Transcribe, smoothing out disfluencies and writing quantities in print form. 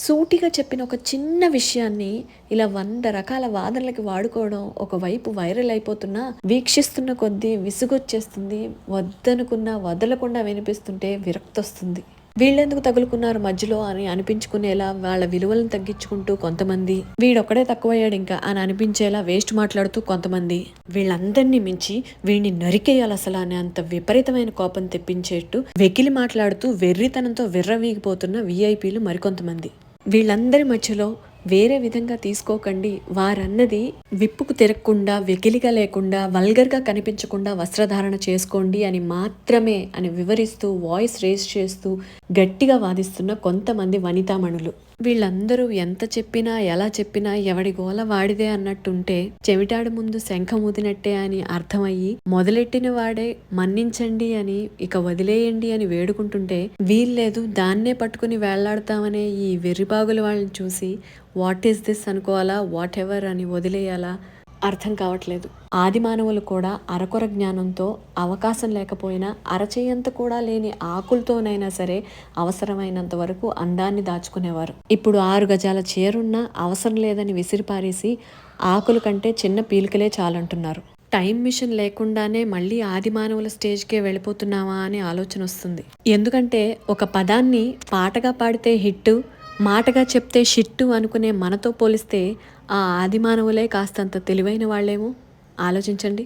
సూటిగా చెప్పిన ఒక చిన్న విషయాన్ని ఇలా 100 రకాల వాదనలకి వాడుకోవడం ఒకవైపు వైరల్ అయిపోతున్నా, వీక్షిస్తున్న కొద్దీ విసుగొచ్చేస్తుంది. వద్దనుకున్నా వదలకుండా వినిపిస్తుంటే విరక్తొస్తుంది. వీళ్ళెందుకు తగులుకున్నారు మధ్యలో అని అనిపించుకునేలా వాళ్ళ విలువలను తగ్గించుకుంటూ కొంతమంది, వీడొక్కడే తక్కువయ్యాడింకా అని అనిపించేలా వేస్ట్ మాట్లాడుతూ కొంతమంది, వీళ్ళందరినీ మించి వీడిని నరికేయాలసలా అనే అంత విపరీతమైన కోపం తెప్పించేట్టు వెకిలి మాట్లాడుతూ వెర్రితనంతో విర్రవీగిపోతున్న వీఐపీలు మరికొంతమంది. వీళ్ళందరి మధ్యలో వేరే విధంగా తీసుకోకండి, వారన్నది విప్పుకు తిరగకుండా, వెకిలిగా లేకుండా, వల్గర్గా కనిపించకుండా వస్త్రధారణ చేసుకోండి అని మాత్రమే అని వివరిస్తూ వాయిస్ రేస్ చేస్తూ గట్టిగా వాదిస్తున్న కొంతమంది వనితామణులు. వీళ్ళందరూ ఎంత చెప్పినా ఎలా చెప్పినా ఎవడి గోల వాడిదే అన్నట్టుంటే, చెవిటాడు ముందు శంఖం ఊదినట్టే అని అర్థమయ్యి మొదలెట్టిన వాడే మన్నించండి అని ఇక వదిలేయండి అని వేడుకుంటుంటే, వీల్లేదు దాన్నే పట్టుకుని వేళ్లాడతామనే ఈ వెర్రిబాగుల వాళ్ళని చూసి వాట్ ఈస్ దిస్ అనుకోవాలా, వాట్ ఎవర్ అని వదిలేయాలా అర్థం కావట్లేదు. ఆది మానవులు కూడా అరకొర జ్ఞానంతో, అవకాశం లేకపోయినా అరచేయంత కూడా లేని ఆకులతోనైనా సరే అవసరమైనంత వరకు అందాన్ని దాచుకునేవారు. ఇప్పుడు 6 గజాల చీరున్నా అవసరం లేదని విసిరిపారేసి ఆకుల కంటే చిన్న పీలికలే చాలంటున్నారు. టైం మిషన్ లేకుండానే మళ్ళీ ఆది మానవుల స్టేజ్కే వెళ్ళిపోతున్నావా అనే ఆలోచన వస్తుంది. ఎందుకంటే ఒక పదాన్ని పాటగా పాడితే హిట్టు, మాటగా చెప్తే షిట్టు అనుకునే మనతో పోలిస్తే ఆ ఆది మానవులే కాస్తంత తెలివైన వాళ్ళేమో. ఆలోచించండి.